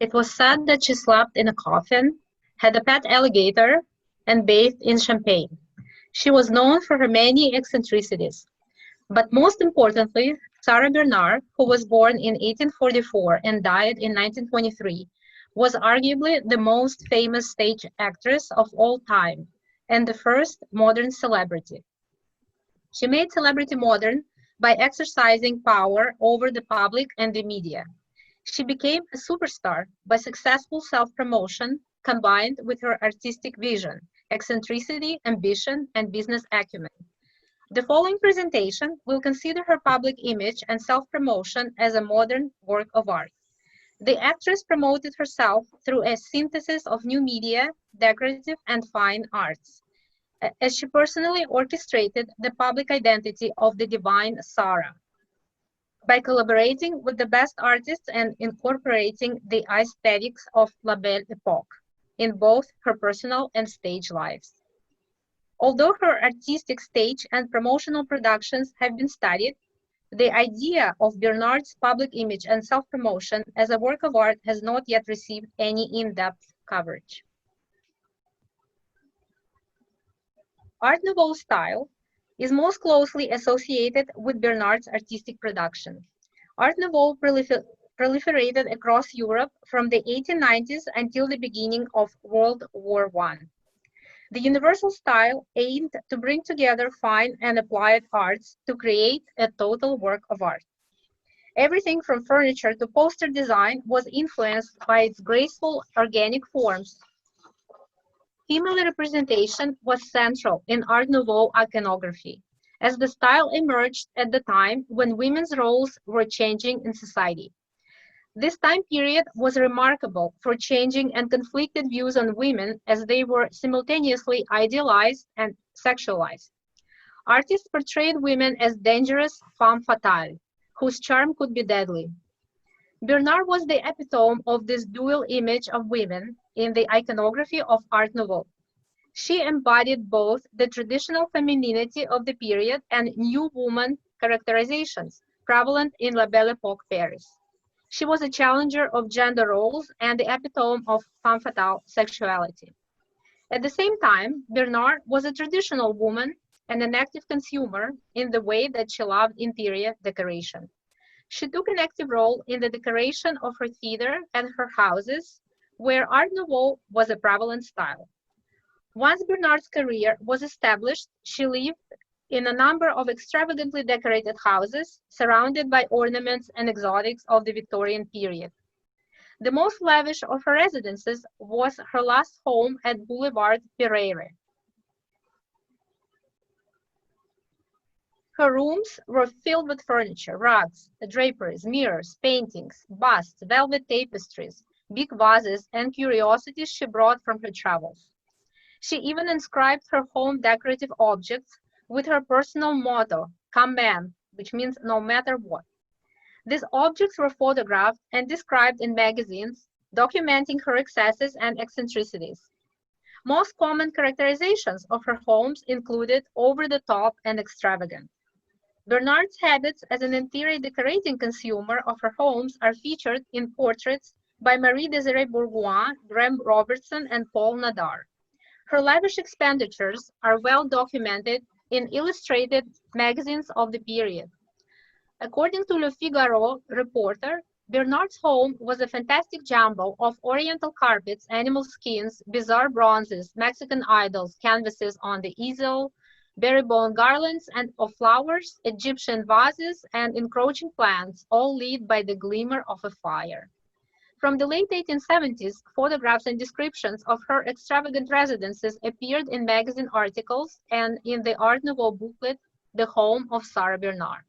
It was said that she slept in a coffin, had a pet alligator, and bathed in champagne. She was known for her many eccentricities. But most importantly, Sarah Bernhardt, who was born in 1844 and died in 1923, was arguably the most famous stage actress of all time and the first modern celebrity. She made celebrity modern by exercising power over the public and the media. She became a superstar by successful self-promotion combined with her artistic vision, eccentricity, ambition, and business acumen. The following presentation will consider her public image and self-promotion as a modern work of art. The actress promoted herself through a synthesis of new media, decorative, and fine arts, as she personally orchestrated the public identity of the divine Sarah by collaborating with the best artists and incorporating the aesthetics of La Belle Époque in both her personal and stage lives. Although her artistic stage and promotional productions have been studied, the idea of Bernhardt's public image and self-promotion as a work of art has not yet received any in-depth coverage. Art Nouveau style is most closely associated with Bernhardt's artistic production. Art Nouveau proliferated across Europe from the 1890s until the beginning of World War I. The universal style aimed to bring together fine and applied arts to create a total work of art. Everything from furniture to poster design was influenced by its graceful organic forms. Female representation was central in Art Nouveau iconography, as the style emerged at the time when women's roles were changing in society. This time period was remarkable for changing and conflicted views on women as they were simultaneously idealized and sexualized. Artists portrayed women as dangerous femme fatale, whose charm could be deadly. Bernhardt was the epitome of this dual image of women in the iconography of Art Nouveau. She embodied both the traditional femininity of the period and new woman characterizations prevalent in La Belle Époque Paris. She was a challenger of gender roles and the epitome of femme fatale sexuality. At the same time, Bernhardt was a traditional woman and an active consumer in the way that she loved interior decoration. She took an active role in the decoration of her theater and her houses, where Art Nouveau was a prevalent style. Once Bernhardt's career was established, she lived in a number of extravagantly decorated houses, surrounded by ornaments and exotics of the Victorian period. The most lavish of her residences was her last home at Boulevard Pereire. Her rooms were filled with furniture, rugs, draperies, mirrors, paintings, busts, velvet tapestries, big vases, and curiosities she brought from her travels. She even inscribed her home decorative objects with her personal motto, "Come man," which means no matter what. These objects were photographed and described in magazines, documenting her excesses and eccentricities. Most common characterizations of her homes included over-the-top and extravagant. Bernhardt's habits as an interior decorating consumer of her homes are featured in portraits by Marie-Desirée Bourgoin, Graham Robertson, and Paul Nadar. Her lavish expenditures are well documented in illustrated magazines of the period. According to Le Figaro reporter, Bernhardt's home was a fantastic jumble of oriental carpets, animal skins, bizarre bronzes, Mexican idols, canvases on the easel, berry-bone garlands and of flowers, Egyptian vases, and encroaching plants, all lit by the glimmer of a fire. From the late 1870s, photographs and descriptions of her extravagant residences appeared in magazine articles and in the Art Nouveau booklet, The Home of Sarah Bernhardt.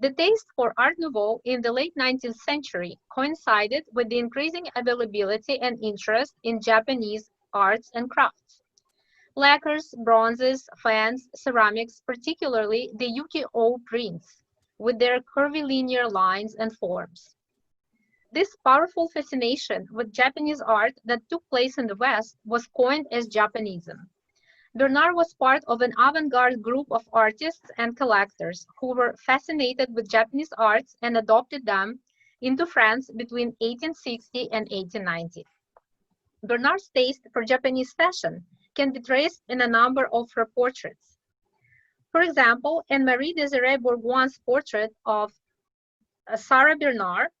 The taste for Art Nouveau in the late 19th century coincided with the increasing availability and interest in Japanese arts and crafts. Lacquers, bronzes, fans, ceramics, particularly the ukiyo prints, with their curvilinear lines and forms. This powerful fascination with Japanese art that took place in the West was coined as Japonism. Bernhardt was part of an avant-garde group of artists and collectors who were fascinated with Japanese arts and adopted them into France between 1860 and 1890. Bernhardt's taste for Japanese fashion can be traced in a number of her portraits. For example, in Marie-Desirée Bourgoin's portrait of Sarah Bernhardt,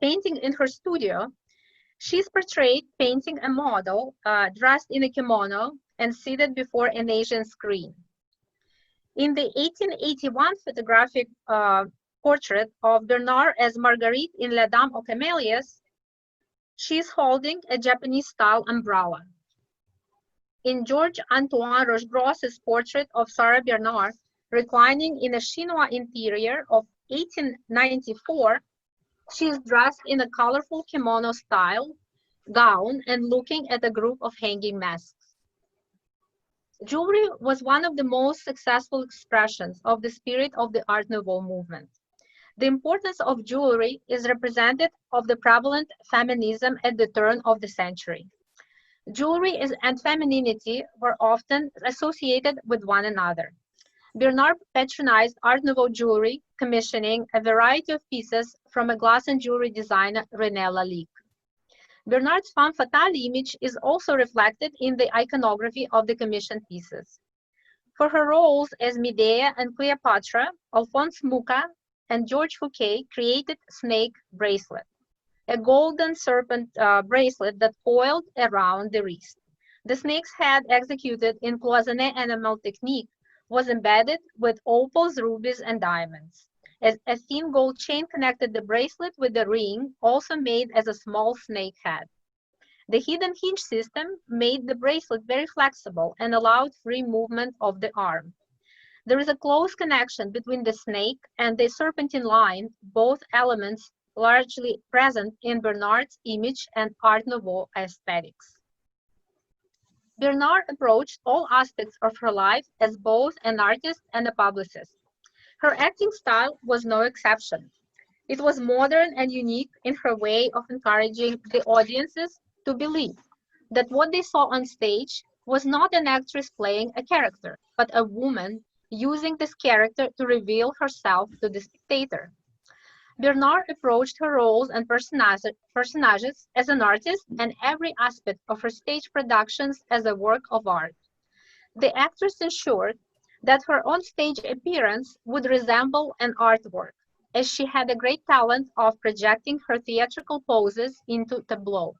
painting in her studio, she's portrayed painting a model dressed in a kimono and seated before an Asian screen. In the 1881 photographic portrait of Bernhardt as Marguerite in La Dame aux Camélias, she's holding a Japanese-style umbrella. In George Antoine Rochegrosse's portrait of Sarah Bernhardt, reclining in a Chinois interior of 1894, she is dressed in a colorful kimono-style gown and looking at a group of hanging masks. Jewelry was one of the most successful expressions of the spirit of the Art Nouveau movement. The importance of jewelry is representative of the prevalent feminism at the turn of the century. Jewelry and femininity were often associated with one another. Bernhardt patronized Art Nouveau jewelry, commissioning a variety of pieces from a glass and jewelry designer René Lalique. Bernhardt's femme fatale image is also reflected in the iconography of the commissioned pieces. For her roles as Medea and Cleopatra, Alphonse Mucha and George Fouquet created snake bracelet, a golden serpent bracelet that coiled around the wrist. The snake's head, executed in cloisonné enamel technique, was embedded with opals, rubies, and diamonds. A thin gold chain connected the bracelet with the ring, also made as a small snake head. The hidden hinge system made the bracelet very flexible and allowed free movement of the arm. There is a close connection between the snake and the serpentine line, both elements largely present in Bernhardt's image and Art Nouveau aesthetics. Bernhardt approached all aspects of her life as both an artist and a publicist. Her acting style was no exception. It was modern and unique in her way of encouraging the audiences to believe that what they saw on stage was not an actress playing a character, but a woman using this character to reveal herself to the spectator. Bernhardt approached her roles and personages as an artist and every aspect of her stage productions as a work of art. The actress ensured that her on-stage appearance would resemble an artwork, as she had a great talent of projecting her theatrical poses into tableau.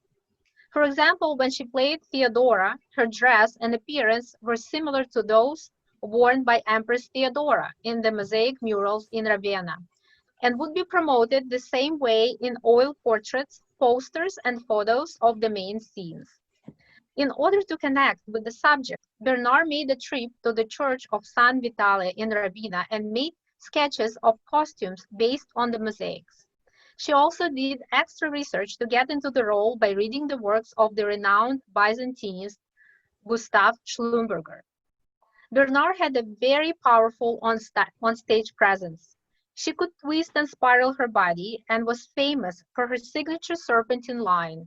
For example, when she played Theodora, her dress and appearance were similar to those worn by Empress Theodora in the mosaic murals in Ravenna, and would be promoted the same way in oil portraits, posters, and photos of the main scenes. In order to connect with the subject, Bernhardt made a trip to the church of San Vitale in Ravenna and made sketches of costumes based on the mosaics. She also did extra research to get into the role by reading the works of the renowned Byzantinist Gustav Schlumberger. Bernhardt had a very powerful on-stage presence. She could twist and spiral her body and was famous for her signature serpentine line.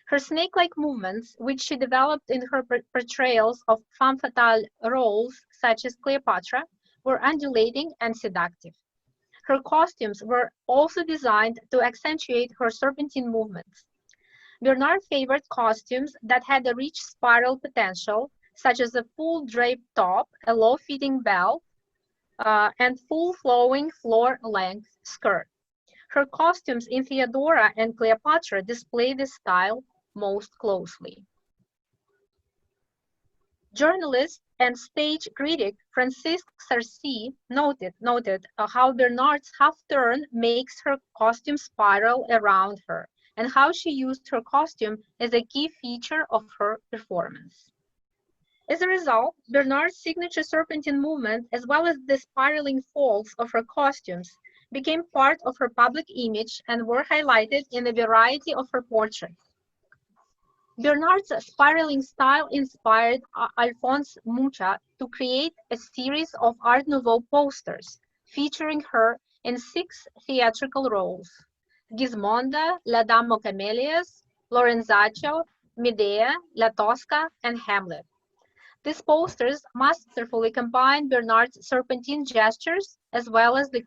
Her snake-like movements, which she developed in her portrayals of femme fatale roles such as Cleopatra, were undulating and seductive. Her costumes were also designed to accentuate her serpentine movements. Bernhardt favored costumes that had a rich spiral potential, such as a full draped top, a low-fitting belt, and full flowing floor-length skirt. Her costumes in Theodora and Cleopatra display this style most closely. Journalist and stage critic Francisque Sarcey noted how Bernhardt's half-turn makes her costume spiral around her, and how she used her costume as a key feature of her performance. As a result, Bernhardt's signature serpentine movement, as well as the spiraling folds of her costumes, became part of her public image and were highlighted in a variety of her portraits. Bernhardt's spiraling style inspired Alphonse Mucha to create a series of Art Nouveau posters featuring her in 6 theatrical roles: Gismonda, La Dame aux Camélias, Lorenzaccio, Medea, La Tosca, and Hamlet. These posters masterfully combine Bernhardt's serpentine gestures as well as the